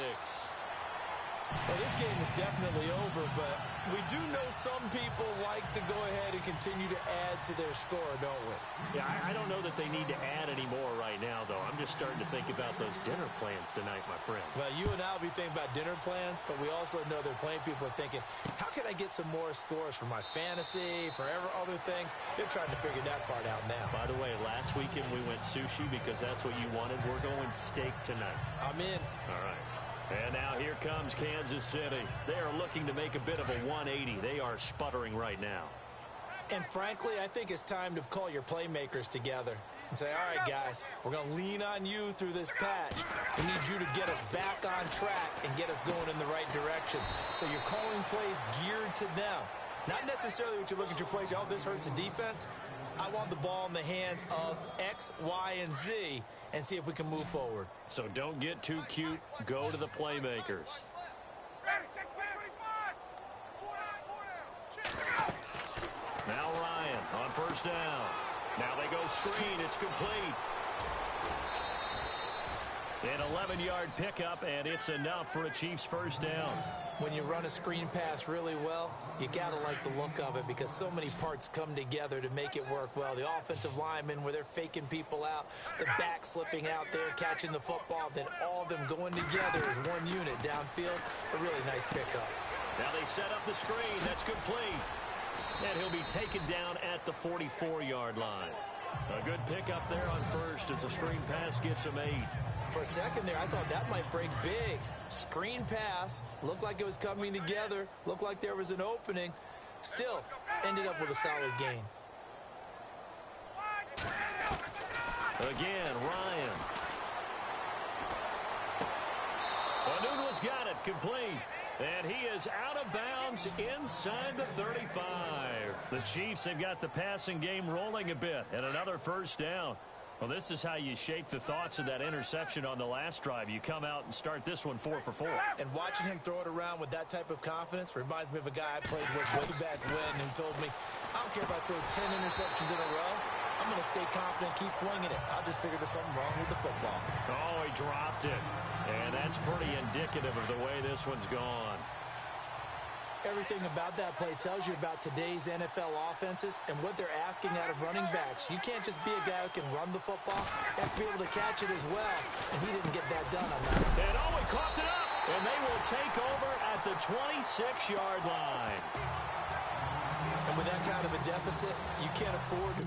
Well, this game is definitely over, but we do know some people like to go ahead and continue to add to their score, don't we? Yeah, I don't know that they need to add any more right now, though. I'm just starting to think about those dinner plans tonight, my friend. Well, you and I will be thinking about dinner plans, but we also know they're playing people are thinking, how can I get some more scores for my fantasy, for other things? They're trying to figure that part out now. By the way, last weekend we went sushi because that's what you wanted. We're going steak tonight. I'm in. All right. And now here comes Kansas City. They are looking to make a bit of a 180. They are sputtering right now. And frankly, I think it's time to call your playmakers together and say, all right, guys, we're going to lean on you through this patch. We need you to get us back on track and get us going in the right direction. So you're calling plays geared to them. Not necessarily what you look at your plays, oh, this hurts the defense. I want the ball in the hands of X, Y, and Z and see if we can move forward. So don't get too cute. Go to the playmakers. Now Ryan on first down. Now they go screen. It's complete. An 11-yard pickup, and it's enough for a Chiefs first down. When you run a screen pass really well, you got to like the look of it because so many parts come together to make it work well. The offensive linemen, where they're faking people out, the back slipping out there, catching the football, then all of them going together as one unit downfield. A really nice pickup. Now they set up the screen. That's complete. And he'll be taken down at the 44-yard line. A good pickup there on first as the screen pass gets him 8. For a second there, I thought that might break big. Screen pass. Looked like it was coming together. Looked like there was an opening. Still, ended up with a solid gain. Again, Ryan. Anunwa's got it. Complete. And he is out of bounds inside the 35. The Chiefs have got the passing game rolling a bit. And another first down. Well, this is how you shake the thoughts of that interception on the last drive. You come out and start this one 4 for 4. And watching him throw it around with that type of confidence reminds me of a guy I played with way back when who told me, I don't care if I throw 10 interceptions in a row. I'm going to stay confident, keep flinging it. I'll just figure there's something wrong with the football. Oh, he dropped it. And that's pretty indicative of the way this one's gone. Everything about that play tells you about today's NFL offenses and what they're asking out of running backs. You can't just be a guy who can run the football. You have to be able to catch it as well, and he didn't get that done on that. And he coughed it up, and they will take over at the 26-yard line. And with that kind of a deficit, you can't afford to.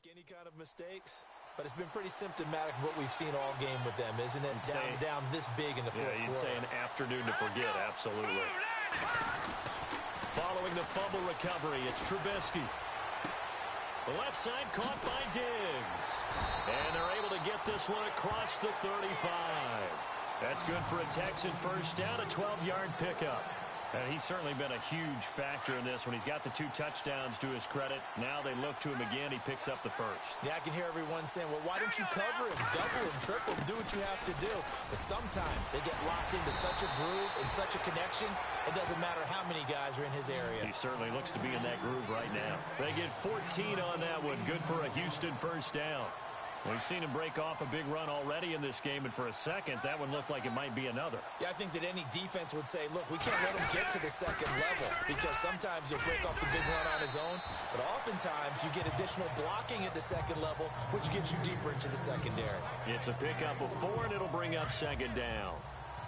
Any kind of mistakes, but it's been pretty symptomatic of what we've seen all game with them, isn't it? Down this big in the fourth quarter. You'd say an afternoon to forget, absolutely. Following the fumble recovery, it's Trubisky. The left side caught by Diggs. And they're able to get this one across the 35. That's good for a Texan first down, a 12-yard pickup. And he's certainly been a huge factor in this when he's got the 2 touchdowns to his credit. Now they look to him again. He picks up the first. Yeah, I can hear everyone saying, well, why don't you cover him, double him, triple him, do what you have to do. But sometimes they get locked into such a groove and such a connection, it doesn't matter how many guys are in his area. He certainly looks to be in that groove right now. They get 14 on that one. Good for a Houston first down. We've seen him break off a big run already in this game, and for a second, that one looked like it might be another. Yeah, I think that any defense would say, look, we can't let him get to the second level because sometimes he'll break off the big run on his own, but oftentimes you get additional blocking at the second level, which gets you deeper into the secondary. It's a pickup of 4, and it'll bring up second down.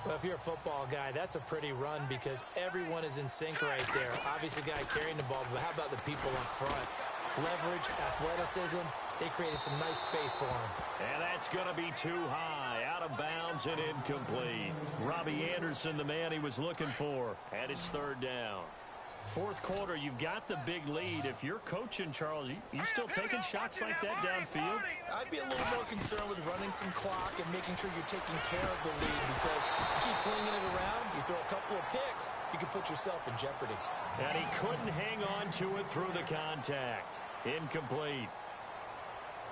Well, if you're a football guy, that's a pretty run because everyone is in sync right there. Obviously, the guy carrying the ball, but how about the people up front? Leverage, athleticism, they created some nice space for him. And that's going to be too high, out of bounds and incomplete. Robbie Anderson, the man he was looking for, and it's third down. Fourth quarter, you've got the big lead. If you're coaching, Charles, you still taking shots like that downfield? I'd be a little more concerned with running some clock and making sure you're taking care of the lead because you keep flinging it around, you throw a couple of picks, you can put yourself in jeopardy. And he couldn't hang on to it through the contact. Incomplete.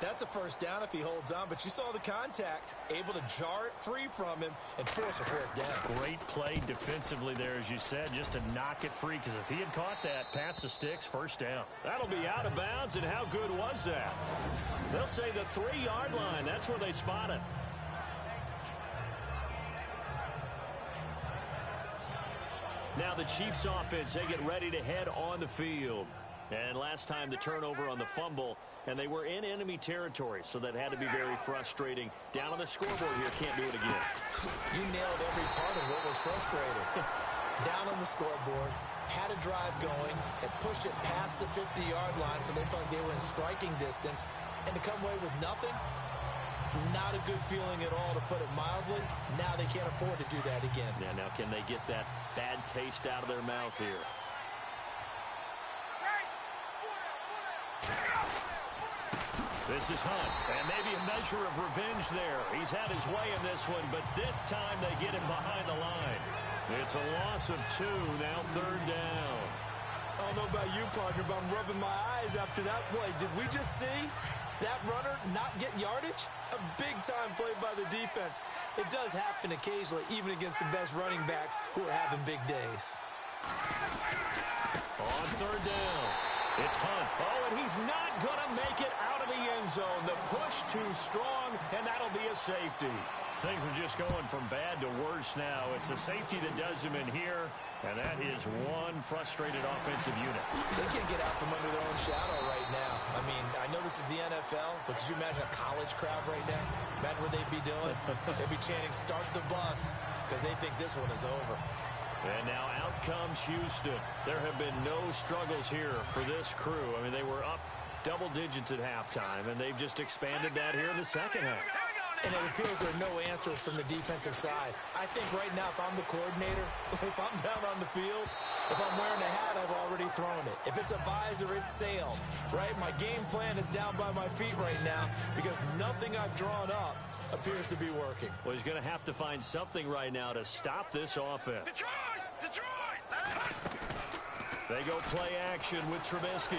That's a first down if he holds on, but you saw the contact, able to jar it free from him and force a fourth down. Great play defensively there, as you said, just to knock it free, because if he had caught that, past the sticks, first down. That'll be out of bounds, and how good was that? They'll say the 3-yard line. That's where they spot it. Now the Chiefs offense, they get ready to head on the field. And last time the turnover on the fumble, and they were in enemy territory, so that had to be very frustrating. Down on the scoreboard here, can't do it again. You nailed every part of what was frustrating. Down on the scoreboard, had a drive going, had pushed it past the 50-yard line, so they felt like they were in striking distance, and to come away with nothing, not a good feeling at all, to put it mildly. Now they can't afford to do that again. Yeah, now can they get that bad taste out of their mouth here? This is Hunt, and maybe a measure of revenge there. He's had his way in this one, but this time they get him behind the line. It's a loss of 2, now third down. I don't know about you, partner, but I'm rubbing my eyes after that play. Did we just see that runner not get yardage? A big-time play by the defense. It does happen occasionally, even against the best running backs who are having big days. On third down, it's Hunt. Oh, and he's not going to make it out of the end zone. The push too strong, and that'll be a safety. Things are just going from bad to worse now. It's a safety that does him in here, and that is one frustrated offensive unit. They can't get out from under their own shadow right now. I mean, I know this is the NFL, but could you imagine a college crowd right now? Imagine what they'd be doing. They'd be chanting, "Start the bus," because they think this one is over. And now out comes Houston. There have been no struggles here for this crew. I mean, they were up double digits at halftime, and they've just expanded that here in the second half. And it appears there are no answers from the defensive side. I think right now, if I'm the coordinator, if I'm down on the field, if I'm wearing a hat, I've already thrown it. If it's a visor, it's sailed, right? My game plan is down by my feet right now because nothing I've drawn up appears to be working. Well, he's going to have to find something right now to stop this offense. Detroit! Detroit! They go play action with Trubisky.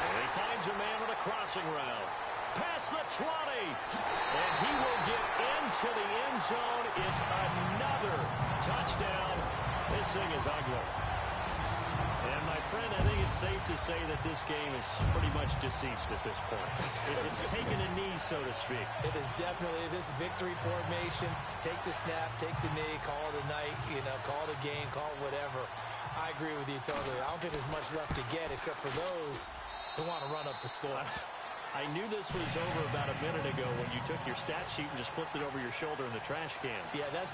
And he finds a man on a crossing route. Past the 20. And he will get into the end zone. It's another touchdown. This thing is ugly. And my friend, I think it's safe to say that this game is pretty much deceased at this point. It's taken a knee, so to speak. It is definitely this victory formation. Take the snap, take the knee, call it a night, call it a game, call it whatever. I agree with you totally. I don't think there's much left to get except for those who want to run up the score. I knew this was over about a minute ago when you took your stat sheet and just flipped it over your shoulder in the trash can. Yeah, that's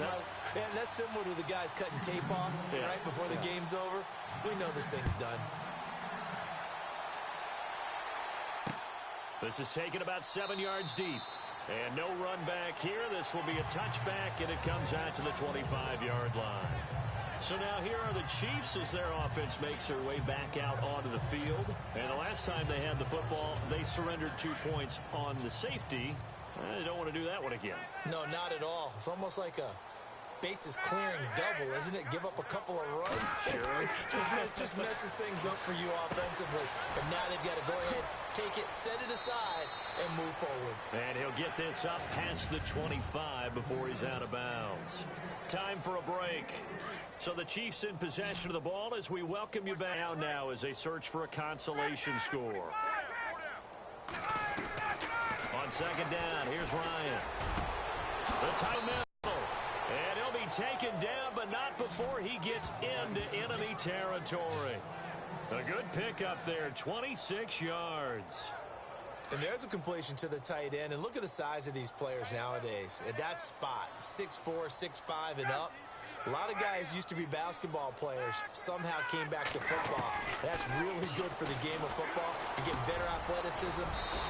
similar to the guys cutting tape off right before the game's over. We know this thing's done. This is taken about 7 yards deep. And no run back here. This will be a touchback, and it comes out to the 25-yard line. So now here are the Chiefs as their offense makes their way back out onto the field. And the last time they had the football, they surrendered 2 points on the safety. They don't want to do that one again. No, not at all. It's almost like a bases clearing double, isn't it? Give up a couple of runs. Sure. just messes things up for you offensively. But now they've got to go ahead, take it, set it aside, and move forward. And he'll get this up past the 25 before he's out of bounds. Time for a break. So the Chiefs in possession of the ball as we welcome you back now as they search for a consolation score. On second down, here's Ryan. The tight middle. And he'll be taken down, but not before he gets into enemy territory. A good pickup there, 26 yards. And there's a completion to the tight end. And look at the size of these players nowadays. At that spot, 6'4", 6'5", and up. A lot of guys used to be basketball players, somehow came back to football. That's really good for the game of football. You get better athleticism,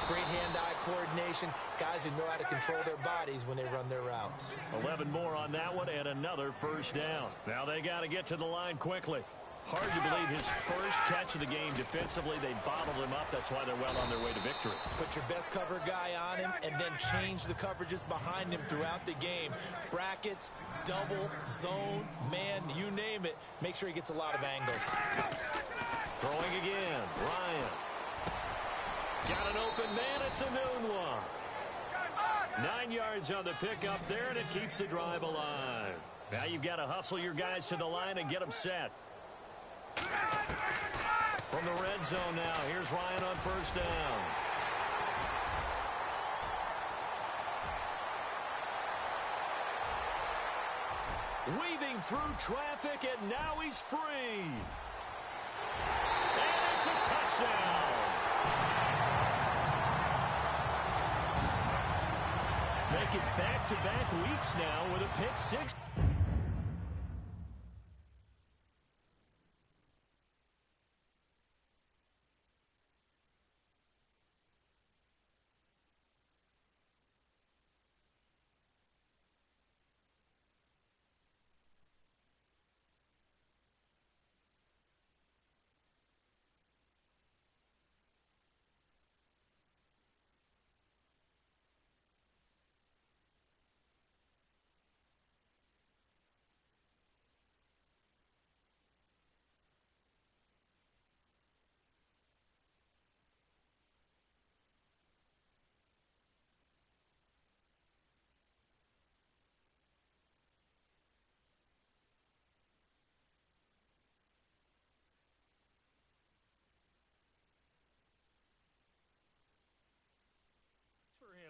great hand-eye coordination, guys who know how to control their bodies when they run their routes. 11 more on that one and another first down. Now they got to get to the line quickly. Hard to believe his first catch of the game defensively. They bottled him up. That's why they're well on their way to victory. Put your best cover guy on him and then change the coverages behind him throughout the game. Brackets, double, zone, man, you name it. Make sure he gets a lot of angles. Throwing again. Ryan. Got an open man. It's a noon one. 9 yards on the pickup there, and it keeps the drive alive. Now you've got to hustle your guys to the line and get them set. From the red zone now, here's Ryan on first down. Weaving through traffic, and now he's free. And it's a touchdown. Make it back-to-back weeks now with a pick six.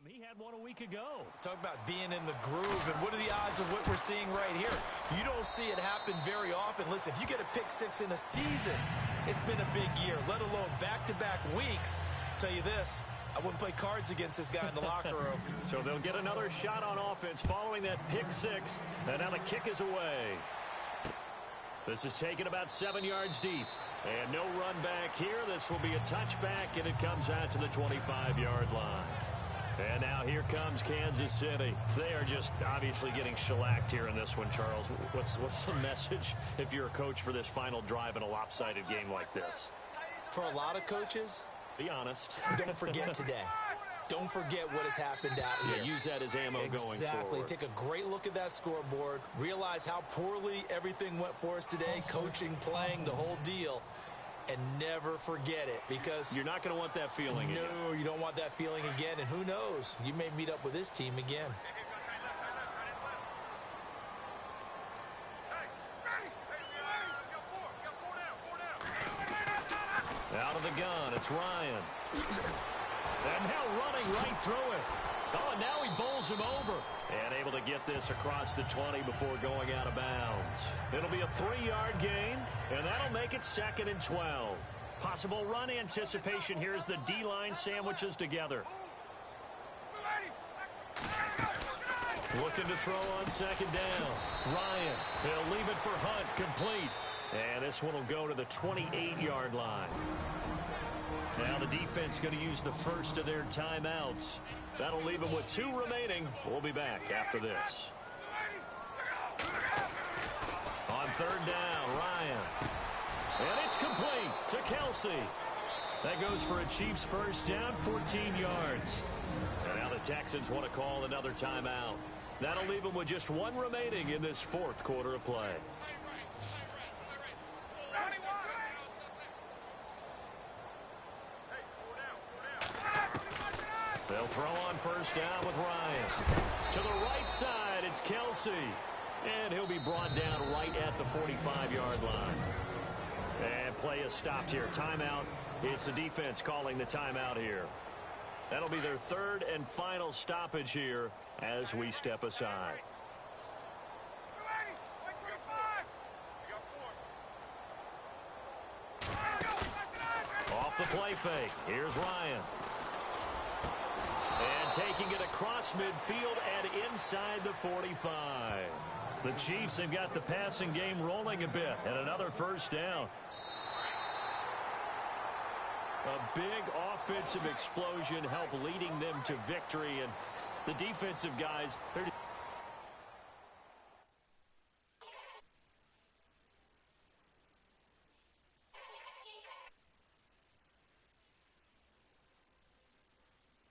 He had one a week ago. Talk about being in the groove, and what are the odds of what we're seeing right here? You don't see it happen very often. Listen, if you get a pick six in a season, it's been a big year, let alone back-to-back weeks. Tell you this, I wouldn't play cards against this guy in the locker room. So they'll get another shot on offense following that pick six, and now the kick is away. This is taken about 7 yards deep, and no run back here. This will be a touchback, and it comes out to the 25-yard line. And now here comes Kansas City. They are just obviously getting shellacked here in this one, Charles. What's the message if you're a coach for this final drive in a lopsided game like this? For a lot of coaches, be honest. Don't forget today. Don't forget what has happened out here. Yeah, use that as ammo going forward. Exactly. Take a great look at that scoreboard. Realize how poorly everything went for us today. Coaching, playing, the whole deal. And never forget it, because you're not going to want that feeling again. No, you don't want that feeling again. And who knows? You may meet up with this team again. Out of the gun, it's Ryan. And now running right through it. Oh, and now he bowls him over. And able to get this across the 20 before going out of bounds. It'll be a 3-yard gain, and that'll make it 2nd and 12. Possible run anticipation here as the D-line sandwiches together. Looking to throw on 2nd down. Ryan, he'll leave it for Hunt, complete. And this one will go to the 28-yard line. Now the defense going to use the first of their timeouts. That'll leave them with 2 remaining. We'll be back after this. On 3rd down, Ryan. And it's complete to Kelsey. That goes for a Chiefs first down, 14 yards. And now the Texans want to call another timeout. That'll leave them with just one remaining in this fourth quarter of play. They'll throw on first down with Ryan. To the right side, it's Kelsey. And he'll be brought down right at the 45-yard line. And play is stopped here. Timeout. It's the defense calling the timeout here. That'll be their third and final stoppage here as we step aside. Off the play fake. Here's Ryan. And taking it across midfield and inside the 45. The Chiefs have got the passing game rolling a bit, and another first down. A big offensive explosion helped leading them to victory, and the defensive guys, they're